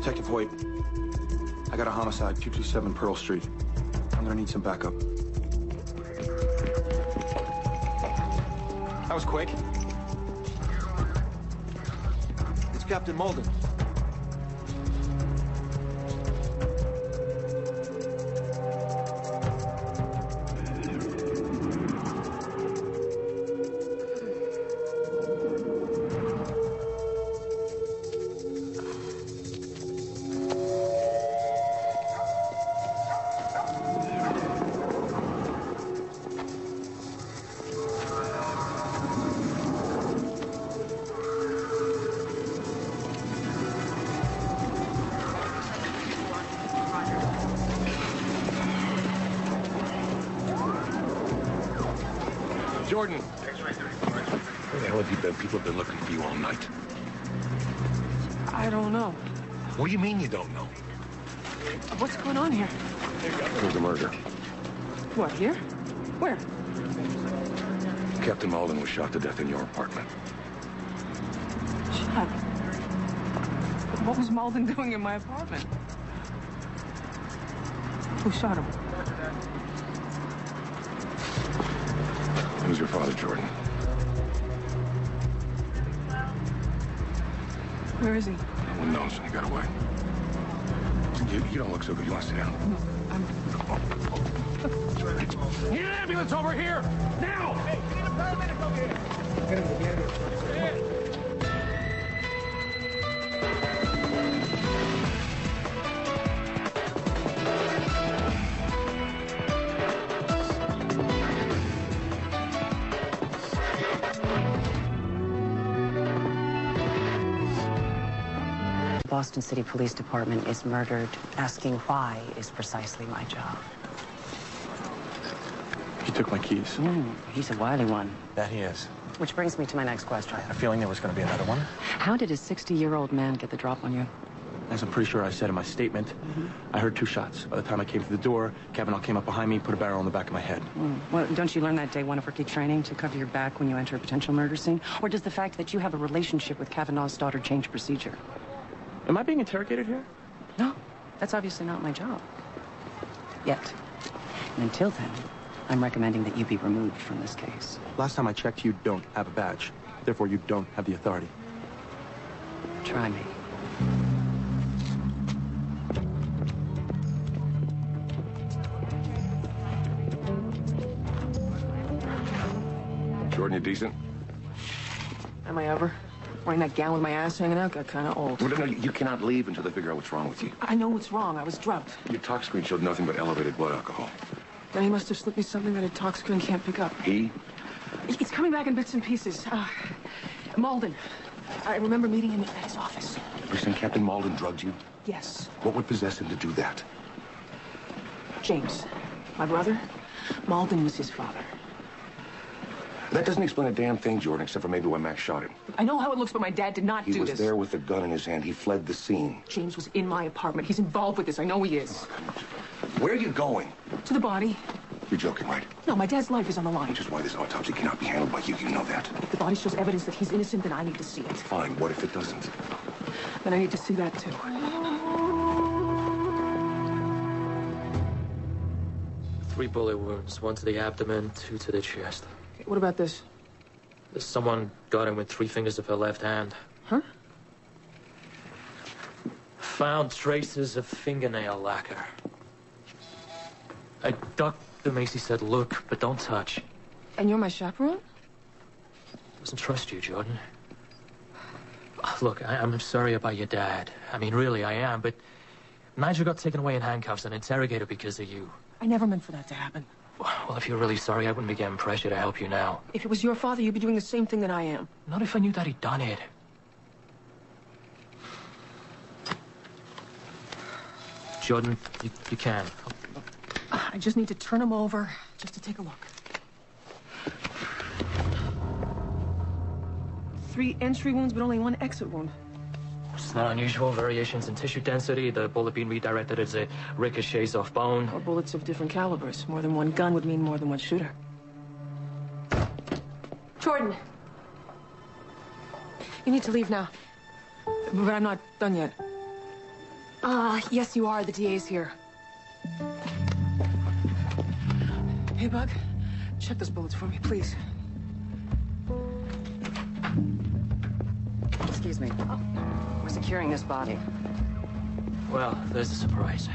Detective Hoyt, I got a homicide, 227 Pearl Street. I'm gonna need some backup. That was quick. It's Captain Malden. Jordan. Where the hell have you been? People have been looking for you all night. I don't know. What do you mean you don't know? What's going on here? There's a murder. What, here? Where? Captain Malden was shot to death in your apartment. Shot? What was Malden doing in my apartment? Who shot him? It was your father, Jordan. Where is he? No one knows. He got away. You don't look so good. You want to sit down? No, Need an ambulance over here! Now! Hey, we need a paramedic over here. Get him to the ambulance. Boston City Police Department is murdered. Asking why is precisely my job. He took my keys. He's a wily one. That he is. Which brings me to my next question. I had a feeling there was going to be another one. How did a 60-year-old man get the drop on you? As I'm pretty sure I said in my statement, I heard 2 shots. By the time I came to the door, Kavanaugh came up behind me, put a barrel on the back of my head. Well, don't you learn that day one of rookie training to cover your back when you enter a potential murder scene? Or does the fact that you have a relationship with Kavanaugh's daughter change procedure? Am I being interrogated here? No, that's obviously not my job. Yet. And until then, I'm recommending that you be removed from this case. Last time I checked, you don't have a badge. Therefore, you don't have the authority. Try me. Jordan, you decent? Am I ever? Wearing that gown with my ass hanging out got kind of old. Well, no, you cannot leave until they figure out what's wrong with you. I know what's wrong. I was drugged. Your tox screen showed nothing but elevated blood alcohol. Then he must have slipped me something that a tox screen can't pick up. He? It's coming back in bits and pieces. Malden. I remember meeting him at his office. You're saying Captain Malden drugged you? Yes. What would possess him to do that? James, my brother, Malden was his father. That doesn't explain a damn thing, Jordan, except for maybe why Max shot him. I know how it looks, but my dad did not do this. He was there with the gun in his hand. He fled the scene. James was in my apartment. He's involved with this. I know he is. Where are you going? To the body. You're joking, right? No, my dad's life is on the line. Which is why this autopsy cannot be handled by you. You know that. If the body shows evidence that he's innocent, then I need to see it. Fine. What if it doesn't? Then I need to see that, too. 3 bullet wounds, 1 to the abdomen, 2 to the chest. Okay, what about this? Someone got him with 3 fingers of her left hand. Huh? Found traces of fingernail lacquer. I ducked the Macy said, look, but don't touch. And you're my chaperone? Doesn't trust you, Jordan. Look, I'm sorry about your dad. I mean, really, I am, but Nigel got taken away in handcuffs and interrogated because of you. I never meant for that to happen. Well, if you're really sorry, I wouldn't be getting pressure to help you now. If it was your father, you'd be doing the same thing that I am. Not if I knew that he'd done it. Jordan, you can. I just need to turn him over just to take a look. 3 entry wounds, but only 1 exit wound. It's not unusual. Variations in tissue density. The bullet being redirected as it ricochets off bone. Or bullets of different calibers. More than 1 gun would mean more than 1 shooter. Jordan. You need to leave now. But I'm not done yet. Yes, you are. The DA's here. Hey, Bug. Check those bullets for me, please. Excuse me. We're securing this body. Well, there's the surprise.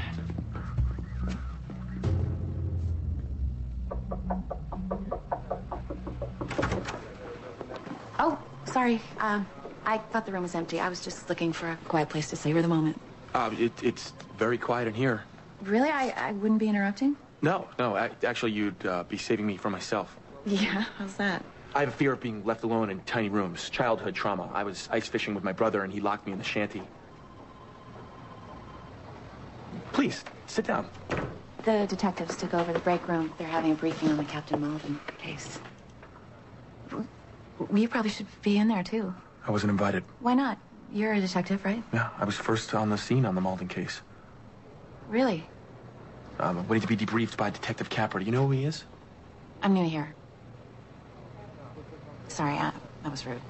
Oh, sorry. I thought the room was empty. I was just looking for a quiet place to savor the moment. It's very quiet in here. Really? I wouldn't be interrupting? No. Actually, you'd be saving me from myself. Yeah, how's that? I have a fear of being left alone in tiny rooms. Childhood trauma. I was ice fishing with my brother, and he locked me in the shanty. Please, sit down. The detectives took over the break room. They're having a briefing on the Captain Malden case. You probably should be in there, too. I wasn't invited. Why not? You're a detective, right? Yeah, I was first on the scene on the Malden case. Really? I'm waiting to be debriefed by Detective Capra. Do you know who he is? I'm new here. Sorry, that was rude.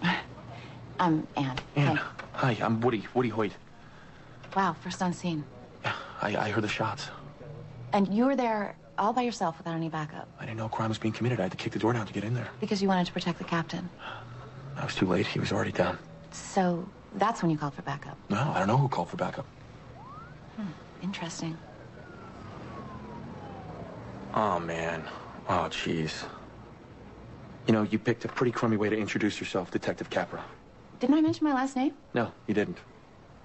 I'm Anne. Anne. Hey. Hi, I'm Woody Hoyt. Wow, first on scene. Yeah, I heard the shots. And you were there all by yourself without any backup? I didn't know a crime was being committed. I had to kick the door down to get in there. Because you wanted to protect the captain? I was too late. He was already down. So that's when you called for backup? No, I don't know who called for backup. Interesting. Oh, man. Oh, jeez. You know, you picked a pretty crummy way to introduce yourself, Detective Capra. Didn't I mention my last name? No, you didn't.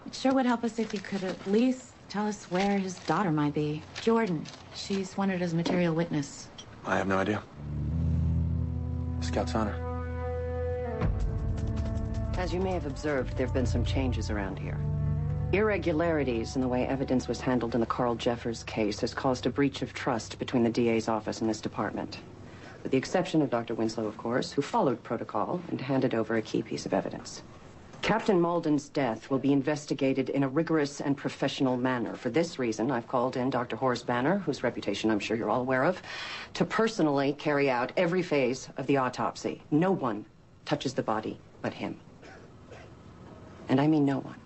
It sure would help us if you could at least tell us where his daughter might be. Jordan. She's wanted as a material witness. I have no idea. Scout's honor. As you may have observed, there have been some changes around here. Irregularities in the way evidence was handled in the Carl Jeffers case has caused a breach of trust between the DA's office and this department. With the exception of Dr. Winslow, of course, who followed protocol and handed over a key piece of evidence. Captain Malden's death will be investigated in a rigorous and professional manner. For this reason, I've called in Dr. Horace Banner, whose reputation I'm sure you're all aware of, to personally carry out every phase of the autopsy. No one touches the body but him. And I mean no one.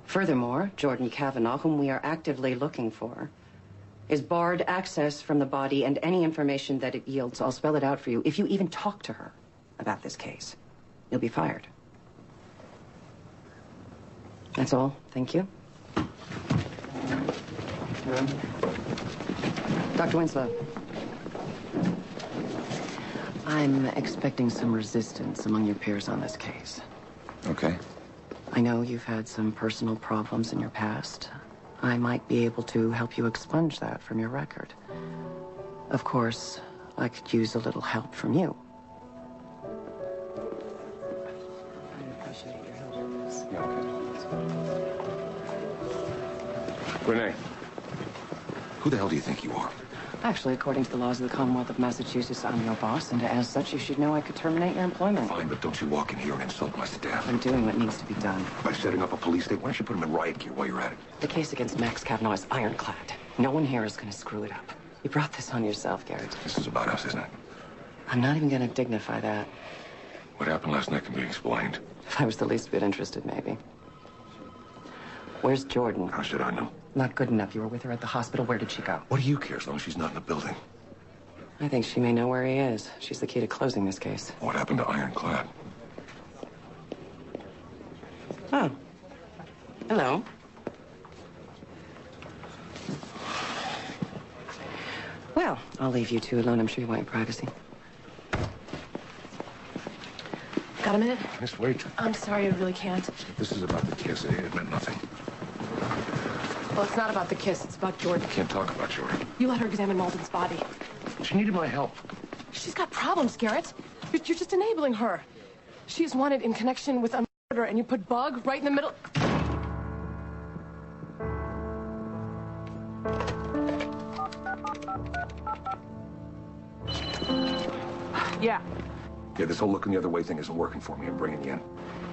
Furthermore, Jordan Cavanaugh, whom we are actively looking for, is barred access from the body and any information that it yields. I'll spell it out for you. If you even talk to her about this case, you'll be fired. That's all. Thank you. Dr. Winslow. I'm expecting some resistance among your peers on this case. Okay. I know you've had some personal problems in your past. I might be able to help you expunge that from your record. Of course, I could use a little help from you. I appreciate your help with this. Yeah, okay. Renee, who the hell do you think you are? Actually, according to the laws of the Commonwealth of Massachusetts, I'm your boss, and as such, you should know I could terminate your employment. Fine, but don't you walk in here and insult my staff. I'm doing what needs to be done. By setting up a police state, why don't you put them in riot gear while you're at it? The case against Max Cavanaugh is ironclad. No one here is going to screw it up. You brought this on yourself, Garrett. This is about us, isn't it? I'm not even going to dignify that. What happened last night can be explained. If I was the least bit interested, maybe. Where's Jordan? How should I know? Not good enough. You were with her at the hospital. Where did she go? What do you care as long as she's not in the building? I think she may know where he is. She's the key to closing this case. What happened to Ironclad? Oh. Hello. Well, I'll leave you two alone. I'm sure you want your privacy. Got a minute? Miss, wait. I'm sorry, I really can't. This is about the kiss. It meant nothing. Well, it's not about the kiss. It's about Jordan. I can't talk about Jordan. You let her examine Malden's body. She needed my help. She's got problems, Garrett. You're just enabling her. She is wanted in connection with a murder, and you put Bug right in the middle. Yeah. Yeah, this whole looking the other way thing isn't working for me. I'm bringing you in.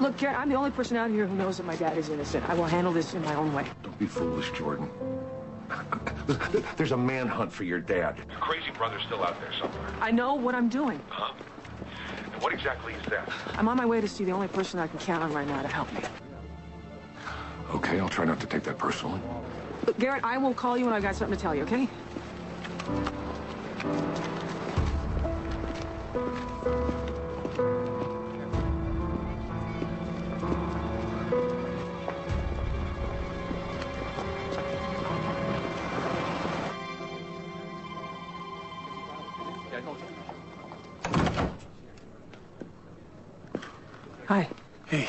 Look, Garrett, I'm the only person out here who knows that my dad is innocent. I will handle this in my own way. Don't be foolish, Jordan. There's a manhunt for your dad. Your crazy brother's still out there somewhere. I know what I'm doing. Huh? And what exactly is that? I'm on my way to see the only person I can count on right now to help me. Okay, I'll try not to take that personally. Look, Garrett, I will call you when I've got something to tell you, okay? Hi. Hey.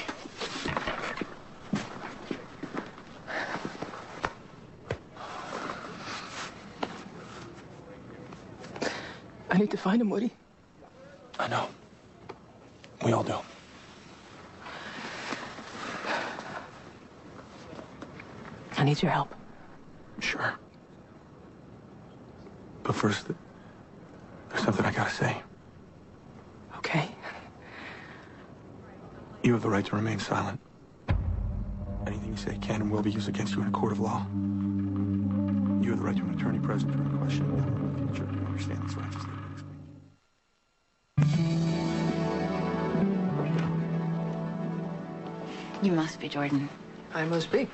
I need to find him, Woody. I know. We all do. I need your help. Sure. But first, there's something I gotta say. Okay. You have the right to remain silent. Anything you say can and will be used against you in a court of law. You have the right to an attorney present during questioning in the future. Do you understand these rights? You must be Jordan. I must be.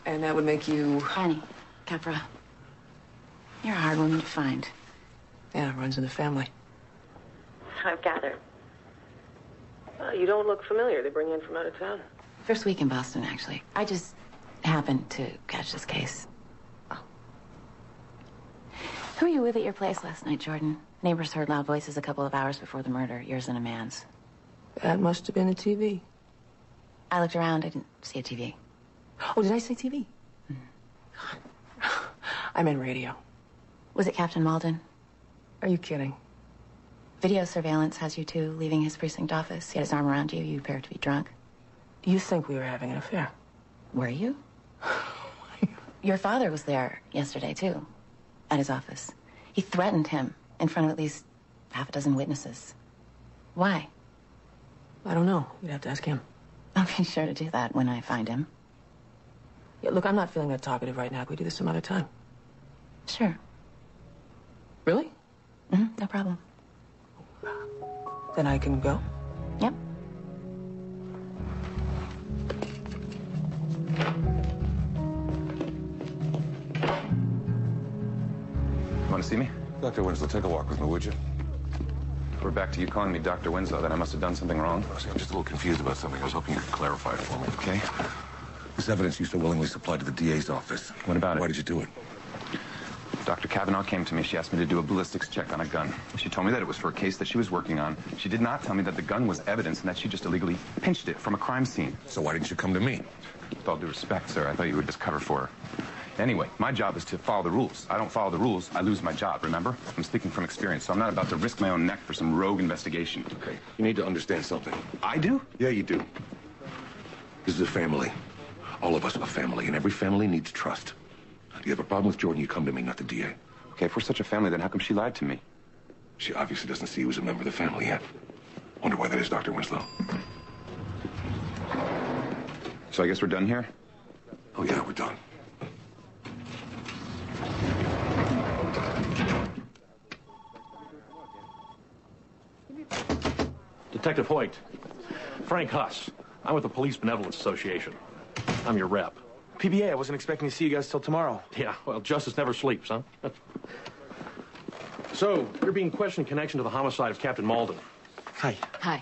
And that would make you... Annie Capra. You're a hard woman to find. Yeah, it runs in the family. I've gathered. You don't look familiar. They bring you in from out of town. First week in Boston, actually. I just happened to catch this case. Oh. Who were you with at your place last night, Jordan? Neighbors heard loud voices a couple of hours before the murder, yours and a man's. That must have been the TV. I looked around. I didn't see a TV. Oh, did I say TV? I meant radio. Was it Captain Malden? Are you kidding? Video surveillance has you two leaving his precinct office. He had his arm around you. You appeared to be drunk. You think we were having an affair? Were you? Your father was there yesterday, too, at his office. He threatened him in front of at least half a dozen witnesses. Why? I don't know. You'd have to ask him. I'll be sure to do that when I find him. Yeah, look, I'm not feeling that talkative right now. Can we do this some other time? Sure. Really? No problem. Then I can go? Yep. Want to see me? Dr. Winslow, take a walk with me, would you? We're back to you calling me Dr. Winslow. Then I must have done something wrong. See, I'm just a little confused about something. I was hoping you could clarify it for me. Okay. This evidence you so willingly supplied to the DA's office. What about it? Why did you do it? Dr. Kavanaugh came to me. She asked me to do a ballistics check on a gun. She told me that it was for a case that she was working on. She did not tell me that the gun was evidence and that she just illegally pinched it from a crime scene. So why didn't you come to me? With all due respect, sir, I thought you would just cover for her. Anyway, my job is to follow the rules. I don't follow the rules, I lose my job, remember? I'm speaking from experience, so I'm not about to risk my own neck for some rogue investigation. Okay, you need to understand something. I do? Yeah, you do. This is a family. All of us are a family, and every family needs trust. You have a problem with Jordan, you come to me, not the DA. Okay, if we're such a family, then how come she lied to me? She obviously doesn't see you as a member of the family yet. Wonder why that is, Dr. Winslow. So I guess we're done here? Oh, yeah, we're done. Detective Hoyt. Frank Huss. I'm with the Police Benevolence Association. I'm your rep. PBA, I wasn't expecting to see you guys till tomorrow. Yeah, well, justice never sleeps, huh? So, you're being questioned in connection to the homicide of Captain Malden. Hi. Hi.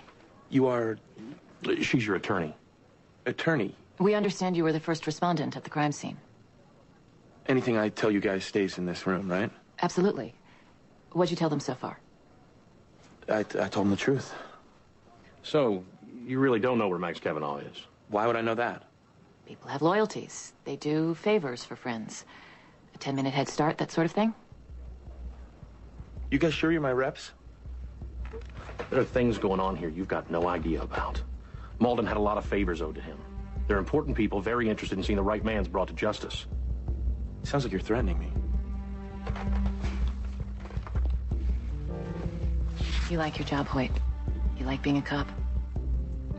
You are... She's your attorney. Attorney? We understand you were the first respondent at the crime scene. Anything I tell you guys stays in this room, right? Absolutely. What'd you tell them so far? I told them the truth. So, you really don't know where Max Kavanaugh is? Why would I know that? People have loyalties. They do favors for friends. A 10-minute head start, that sort of thing. You guys sure you're my reps? There are things going on here you've got no idea about. Malden had a lot of favors owed to him. They're important people very interested in seeing the right man's brought to justice. Sounds like you're threatening me. You like your job, Hoyt? You like being a cop?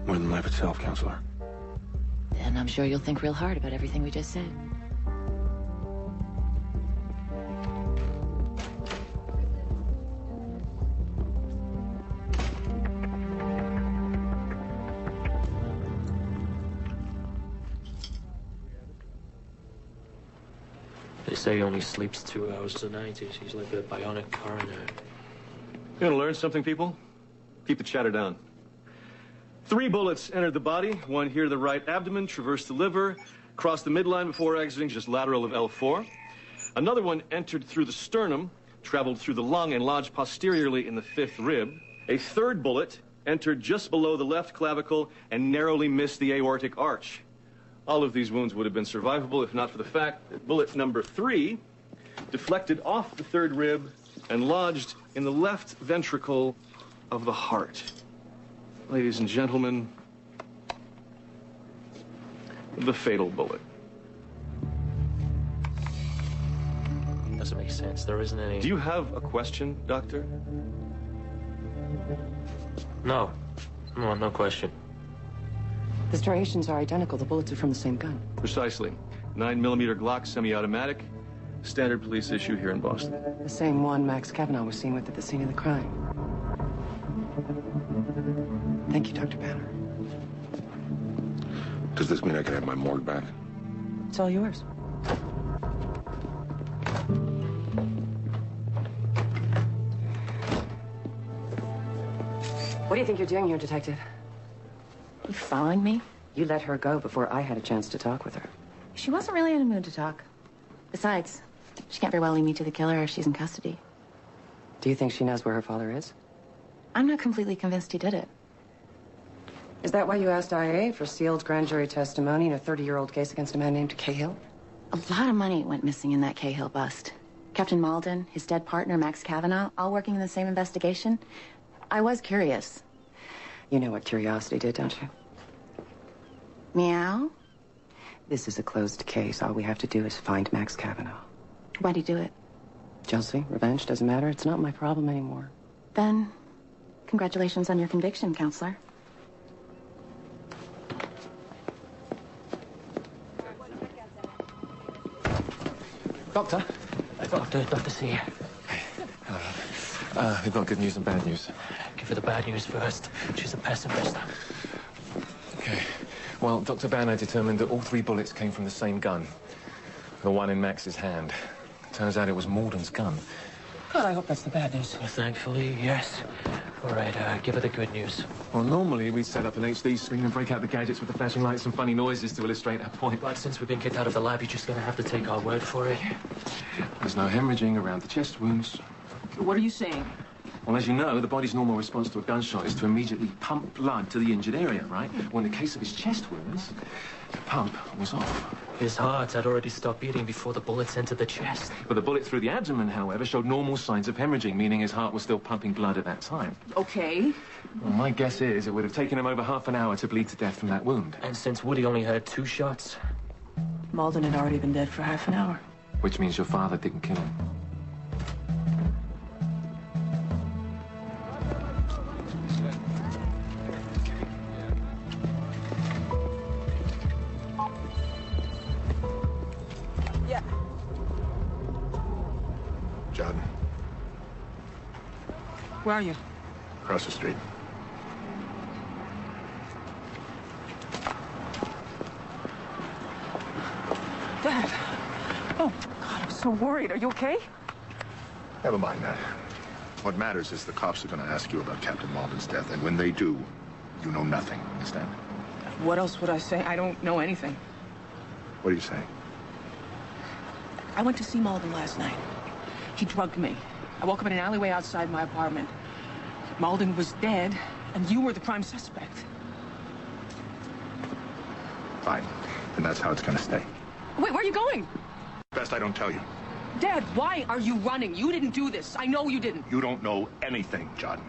More than life itself, counselor. Then I'm sure you'll think real hard about everything we just said. say he only sleeps 2 hours a night. He's like a bionic coroner. You gonna learn something, people? Keep the chatter down. 3 bullets entered the body. 1 here to the right abdomen, traversed the liver, crossed the midline before exiting just lateral of L4. Another one entered through the sternum, traveled through the lung, and lodged posteriorly in the 5th rib. A 3rd bullet entered just below the left clavicle and narrowly missed the aortic arch. All of these wounds would have been survivable if not for the fact that bullet number 3 deflected off the 3rd rib and lodged in the left ventricle of the heart. Ladies and gentlemen, the fatal bullet. Doesn't make sense. There isn't any... Do you have a question, Doctor? No. No question. The striations are identical. The bullets are from the same gun. Precisely. 9mm Glock semi-automatic. Standard police issue here in Boston. The same one Max Kavanaugh was seen with at the scene of the crime. Thank you, Dr. Banner. Does this mean I can have my morgue back? It's all yours. What do you think you're doing here, Detective? You following me? You let her go before I had a chance to talk with her. She wasn't really in a mood to talk. Besides, she can't very well lead me to the killer if she's in custody. Do you think she knows where her father is? I'm not completely convinced he did it. Is that why you asked IA for sealed grand jury testimony in a 30-year-old case against a man named Cahill? A lot of money went missing in that Cahill bust. Captain Malden, his dead partner, Max Kavanaugh, all working in the same investigation. I was curious. You know what curiosity did, don't you? Meow? This is a closed case. All we have to do is find Max Kavanaugh. Why'd he do it? Jealousy, revenge, doesn't matter. It's not my problem anymore. Then, congratulations on your conviction, counselor. Doctor? Dr. C. Hello. We've got good news and bad news. Give her the bad news first. She's a pessimist. Okay. Well, Dr. Banner determined that all 3 bullets came from the same gun. The one in Max's hand. Turns out it was Malden's gun. God, I hope that's the bad news. Well, thankfully, yes. All right, give her the good news. Well, normally we'd set up an HD screen and break out the gadgets with the flashing lights and funny noises to illustrate our point. But since we've been kicked out of the lab, you're just gonna have to take our word for it. There's no hemorrhaging around the chest wounds. What are you saying? Well, as you know, the body's normal response to a gunshot is to immediately pump blood to the injured area, right? Well, in the case of his chest wounds, the pump was off. His heart had already stopped beating before the bullets entered the chest. But the bullet through the abdomen, however, showed normal signs of hemorrhaging, meaning his heart was still pumping blood at that time. Okay. Well, my guess is it would have taken him over half an hour to bleed to death from that wound. And since Woody only had 2 shots... Malden had already been dead for half an hour. Which means your father didn't kill him. Yeah. John, Where are you? across the street. Dad. Oh, God, I'm so worried. Are you okay? Never mind that. What matters is the cops are going to ask you about Captain Malden's death, and when they do, you know nothing. Understand? What else would I say? I don't know anything. What are you saying? I went to see Malden last night. He drugged me. I woke up in an alleyway outside my apartment. Malden was dead, and you were the prime suspect. Fine. And that's how it's going to stay. Wait, where are you going? Best I don't tell you. Dad, why are you running? You didn't do this. I know you didn't. You don't know anything, John.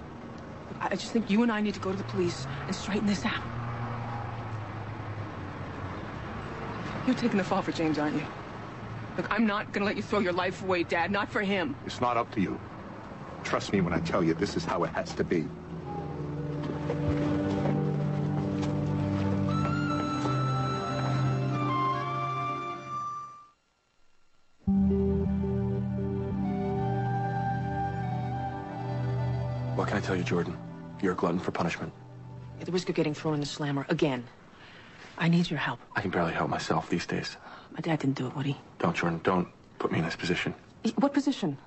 I just think you and I need to go to the police and straighten this out. You're taking the fall for James, aren't you? Look, I'm not gonna let you throw your life away, Dad. Not for him. It's not up to you. Trust me when I tell you this is how it has to be. What can I tell you, Jordan? You're a glutton for punishment. At the risk of getting thrown in the slammer again, I need your help. I can barely help myself these days. My dad didn't do it, would he? Don't, Jordan, don't. put me in this position. What position?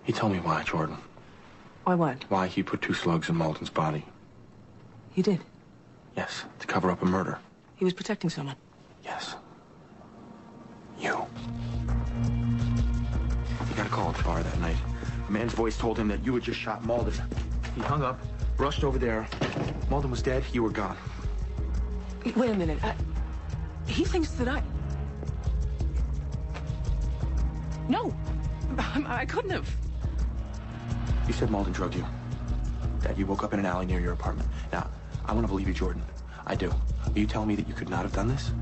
He told me why, Jordan. Why what? Why he put 2 slugs in Malden's body. He did? Yes, to cover up a murder. He was protecting someone? Yes. You. He got a call at the bar that night. A man's voice told him that you had just shot Malden. He hung up, rushed over there. Malden was dead. You were gone. Wait a minute. He thinks that I... No. I couldn't have. You said Malden drugged you. That you woke up in an alley near your apartment. Now, I want to believe you, Jordan. I do. Are you telling me that you could not have done this?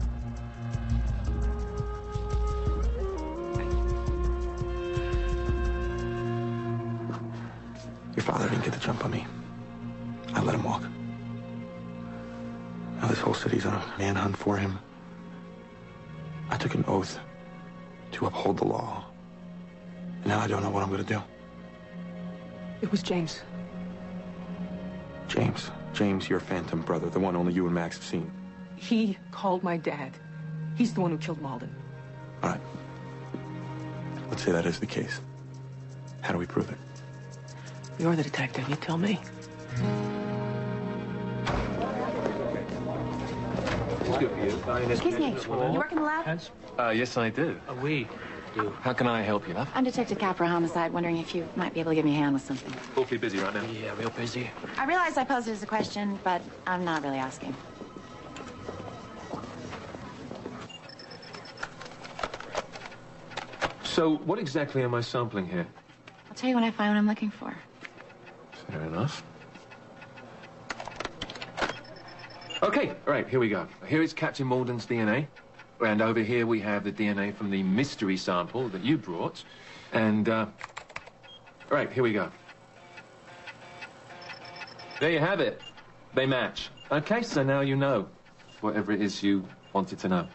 Your father didn't get the jump on me. I let him walk. Now this whole city's on a manhunt for him. I took an oath to uphold the law. And now I don't know what I'm going to do. It was James. James. James, your phantom brother, the one only you and Max have seen. He called my dad. He's the one who killed Malden. All right. Let's say that is the case. How do we prove it? You're the detective. You tell me. Excuse me. You work in the lab? Yes, I do. We do. How can I help you, love? I'm Detective Capra, Homicide, wondering if you might be able to give me a hand with something. Awfully busy right now. Yeah, real busy. I realize I posed it as a question, but I'm not really asking. So, what exactly am I sampling here? I'll tell you when I find what I'm looking for. Fair enough. Okay, all right, here we go. Here is Captain Malden's DNA. And over here we have the DNA from the mystery sample that you brought. And, all right, here we go. There you have it. They match. Okay, so now you know whatever it is you wanted to know.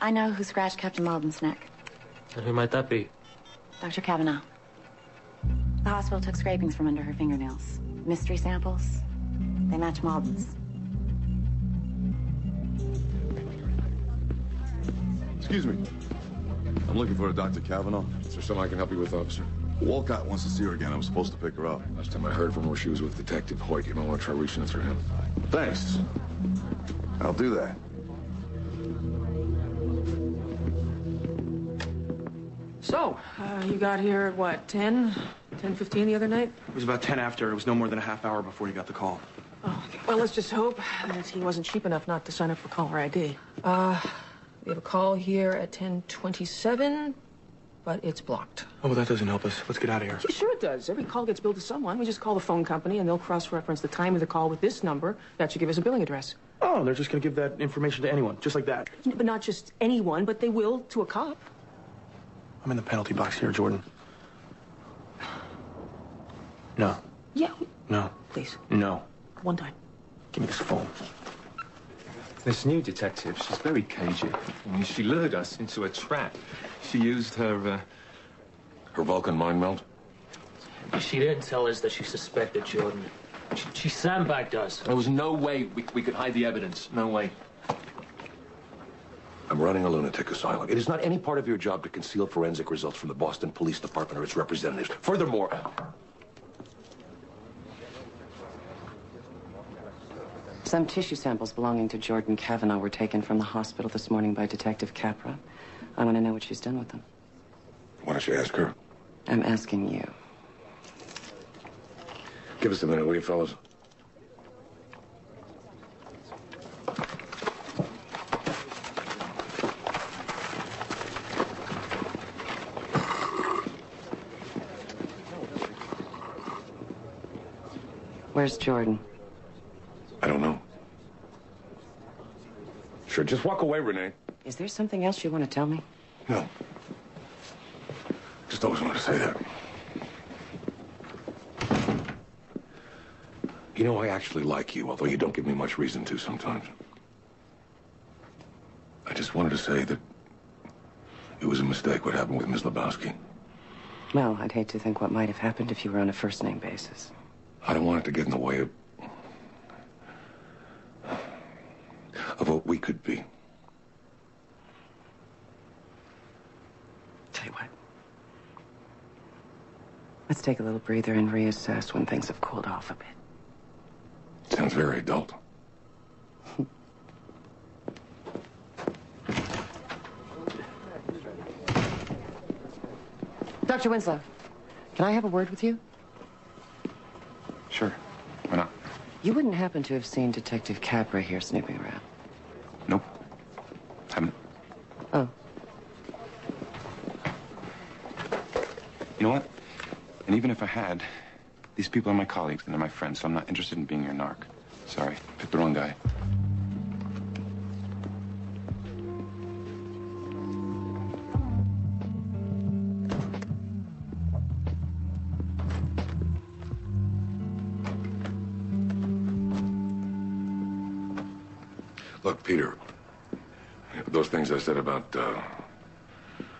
I know who scratched Captain Malden's neck. And who might that be? Dr. Kavanaugh. The hospital took scrapings from under her fingernails. Mystery samples. They match Malden's. Excuse me. I'm looking for a Dr. Kavanaugh. Is there something I can help you with, officer? Walcott wants to see her again. I was supposed to pick her up. Last time I heard from her, she was with Detective Hoyt. You might want to try reaching through him. Thanks. I'll do that. So, you got here at what, 10? 10:15 the other night? It was about 10 after. It was no more than a half hour before you got the call. Oh, okay. Well, let's just hope that he wasn't cheap enough not to sign up for caller ID. We have a call here at 10:27, but it's blocked. Oh, well, that doesn't help us. Let's get out of here. Yeah, sure it does. Every call gets billed to someone. We just call the phone company, and they'll cross-reference the time of the call with this number. That should give us a billing address. Oh, they're just going to give that information to anyone, just like that. Yeah, but not just anyone, but they will to a cop. I'm in the penalty box here, Jordan. No. Yeah. No. Please. No. One time. Give me this phone. This new detective, she's very cagey. I mean, she lured us into a trap. She used her, Her Vulcan mind meld? She didn't tell us that she suspected Jordan. She sandbagged us. There was no way we could hide the evidence. No way. I'm running a lunatic asylum. It is not any part of your job to conceal forensic results from the Boston Police Department or its representatives. Furthermore... Some tissue samples belonging to Jordan Kavanaugh were taken from the hospital this morning by Detective Capra. I want to know what she's done with them. Why don't you ask her? I'm asking you. Give us a minute, will you, fellas? Where's Jordan? I don't know. Sure, just walk away, Renee. Is there something else you want to tell me? No. Just always wanted to say that. You know, I actually like you, although you don't give me much reason to sometimes. I just wanted to say that it was a mistake what happened with Ms. Lebowski. Well, I'd hate to think what might have happened if you were on a first-name basis. I don't want it to get in the way of what we could be. tell you what. Let's take a little breather and reassess when things have cooled off a bit. Sounds very adult. Dr. Winslow, can I have a word with you? Sure. Why not? You wouldn't happen to have seen Detective Capra here snooping around? Nope. Haven't. Oh. You know what? And even if I had, these people are my colleagues and they're my friends, so I'm not interested in being your narc. Sorry, picked the wrong guy. Look, Peter, those things I said about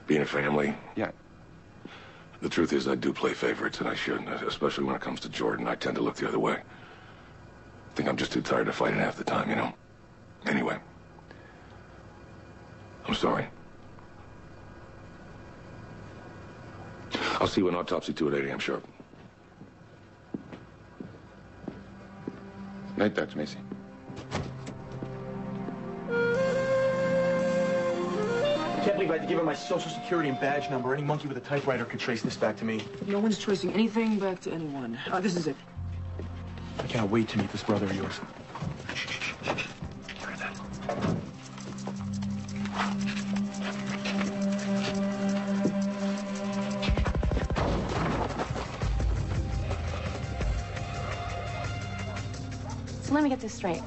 being a family. Yeah. The truth is I do play favorites, and I shouldn't, especially when it comes to Jordan. I tend to look the other way. I think I'm just too tired to fight it half the time, you know? Anyway. I'm sorry. I'll see you in autopsy 2 at 8 a.m. sharp. Night, Dr. Macy. I can't believe I had to give him my social security and badge number. Any monkey with a typewriter could trace this back to me. No one's tracing anything back to anyone. This is it. I cannot wait to meet this brother of yours. So let me get this straight.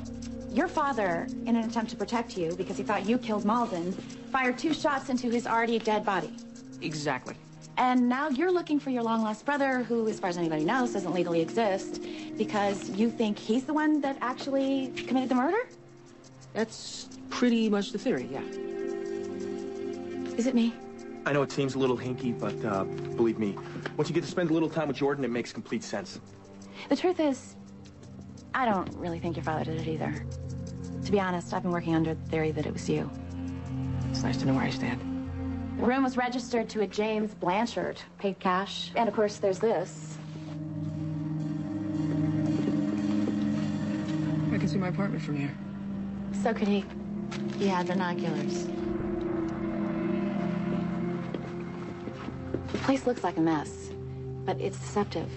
Your father, in an attempt to protect you because he thought you killed Malden, fired 2 shots into his already dead body. Exactly. And now you're looking for your long-lost brother, who, as far as anybody knows, doesn't legally exist, because you think he's the one that actually committed the murder? That's pretty much the theory, yeah. Is it me? I know it seems a little hinky, but believe me, once you get to spend a little time with Jordan, it makes complete sense. The truth is, I don't really think your father did it either. To be honest, I've been working under the theory that it was you. It's nice to know where I stand. The room was registered to a James Blanchard, paid cash. And of course, there's this. I can see my apartment from here. So could he. He had binoculars. The place looks like a mess, but it's deceptive.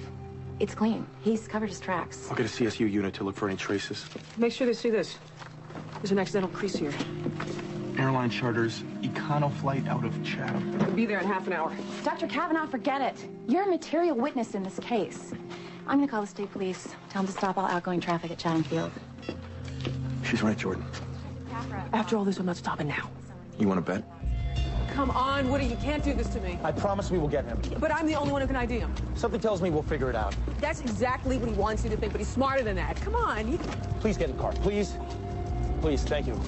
It's clean. He's covered his tracks. I'll get a CSU unit to look for any traces. Make sure they see this. There's an accidental crease here. Airline charters, Econo flight out of Chatham. We'll be there in half an hour. Dr. Kavanaugh, forget it. You're a material witness in this case. I'm gonna call the state police. Tell them to stop all outgoing traffic at Chatham Field. She's right, Jordan. After all this, I'm not stopping now. You want to bet? Come on, Woody, you can't do this to me. I promise we will get him. But I'm the only one who can ID him. Something tells me we'll figure it out. That's exactly what he wants you to think, but he's smarter than that. Come on. Please get in the car, please. Please, thank you.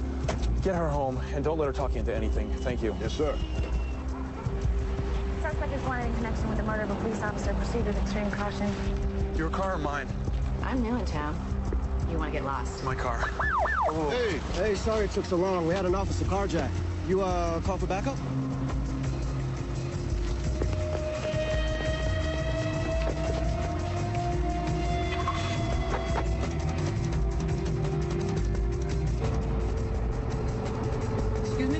Get her home, and don't let her talk you into anything. Thank you. Yes, sir. Suspect is wanted in connection with the murder of a police officer. Proceed with extreme caution. Your car or mine? I'm new in town. You want to get lost? My car. Hey, sorry it took so long. We had an officer carjacked. You, call for backup? Excuse me?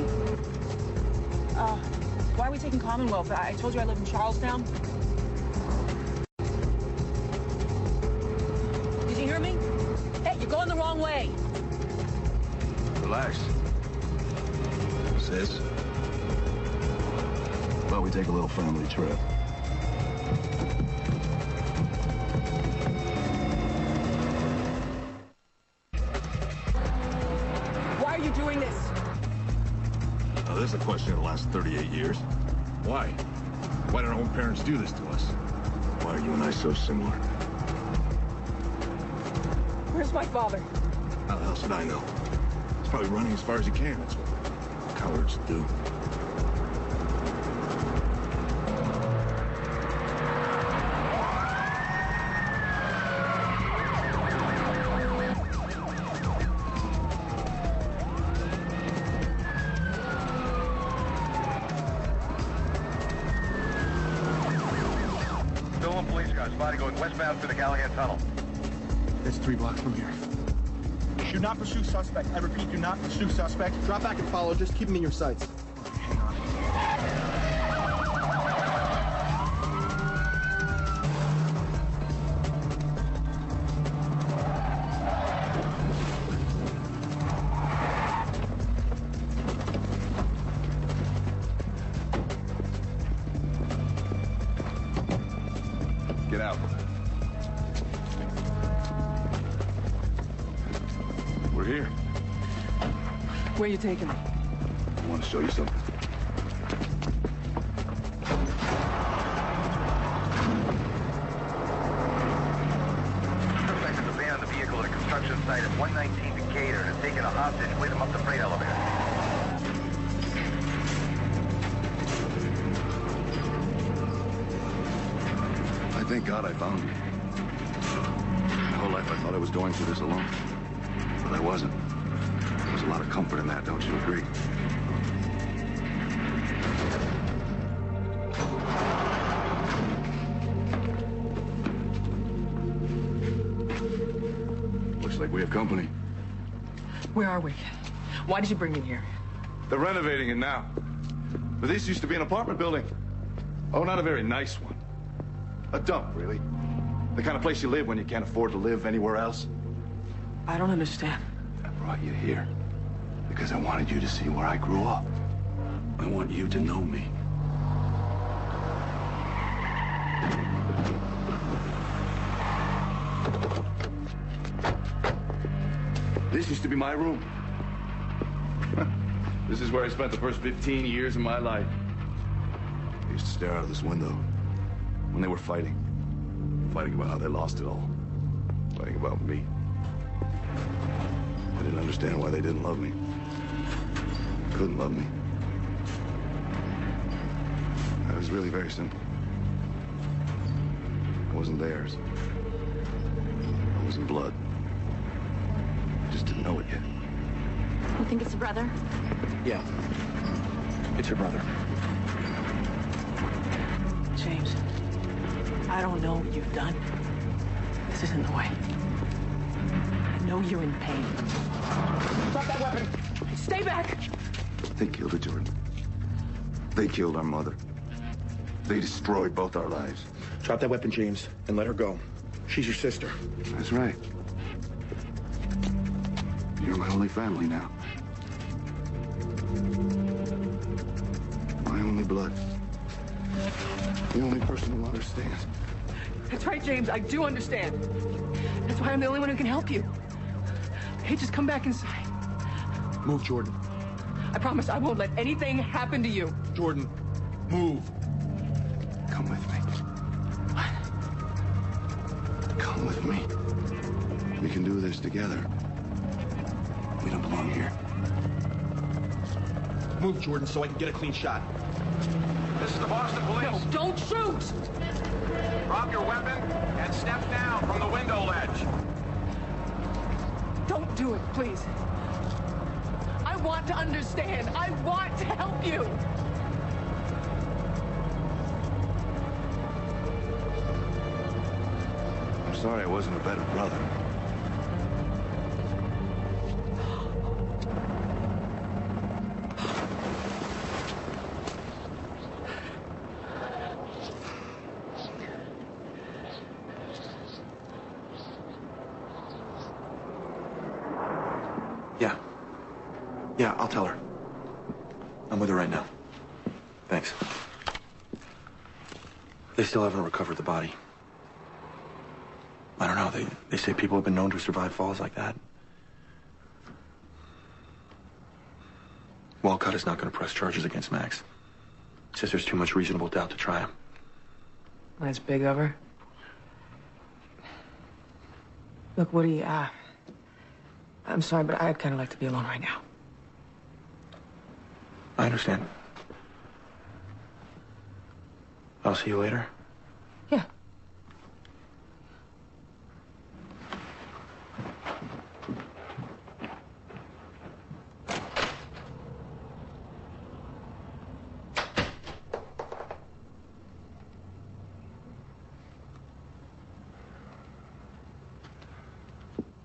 Why are we taking Commonwealth? I told you I live in Charlestown. Did you hear me? Hey, you're going the wrong way. Relax. Sis. Thought we'd take a little family trip. Why are you doing this? Now, this is a question that lasts 38 years. Why? Why did our own parents do this to us? Why are you and I so similar? Where's my father? How the hell should I know? He's probably running as far as he can. That's what cowards do. Jeffer's body going westbound through the Callahan Tunnel. It's 3 blocks from here. Do not pursue suspect. I repeat, do not pursue suspect. Drop back and follow. Just keep him in your sights. Hang on. Get out. We're here. Where are you taking me? I want to show you something. Suspect has abandoned the vehicle at a construction site at 119 Decatur and has taken a hostage with him up the freight elevator. Thank God I found you. My whole life I thought I was going through this alone. But I wasn't. There's a lot of comfort in that, don't you agree? Looks like we have company. Where are we? Why did you bring me here? They're renovating it now. But this used to be an apartment building. Oh, not a very nice one. A dump, really. The kind of place you live when you can't afford to live anywhere else. I don't understand. I brought you here because I wanted you to see where I grew up. I want you to know me. This used to be my room. This is where I spent the first 15 years of my life. I used to stare out of this window when they were fighting. Fighting about how they lost it all. Fighting about me. I didn't understand why they didn't love me. Couldn't love me. It was really very simple. I wasn't theirs. I wasn't blood. I just didn't know it yet. You think it's a brother? Yeah. It's your brother. James, I don't know what you've done. This isn't the way. I know you're in pain. Drop that weapon! Stay back! They killed her, Jordan. They killed our mother. They destroyed both our lives. Drop that weapon, James, and let her go. She's your sister. That's right. You're my only family now. My only blood. The only person who understands. That's right, James. I do understand. That's why I'm the only one who can help you. Okay, just come back inside. Move, Jordan. I promise I won't let anything happen to you. Jordan, move. Come with me. What? Come with me. We can do this together. We don't belong here. Move, Jordan, so I can get a clean shot. This is the Boston Police. No, don't shoot! Drop your weapon and step down from the window ledge. Don't do it, please. I want to understand. I want to help you. I'm sorry I wasn't a better brother. Yeah, I'll tell her. I'm with her right now. Thanks. They still haven't recovered the body. I don't know. They say people have been known to survive falls like that. Walcott is not going to press charges against Max. Says there's too much reasonable doubt to try him. That's big of her. Look, Woody, I'm sorry, but I'd kind of like to be alone right now. I understand. I'll see you later. Yeah.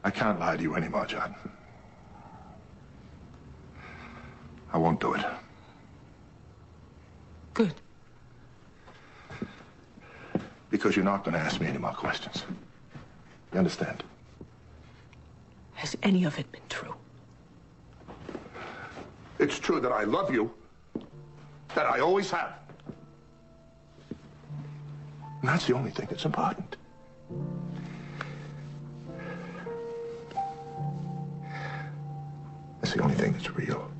I can't lie to you anymore, John. I won't do it. Good. Because you're not going to ask me any more questions. You understand? Has any of it been true? It's true that I love you. That I always have. And that's the only thing that's important. That's the only thing that's real.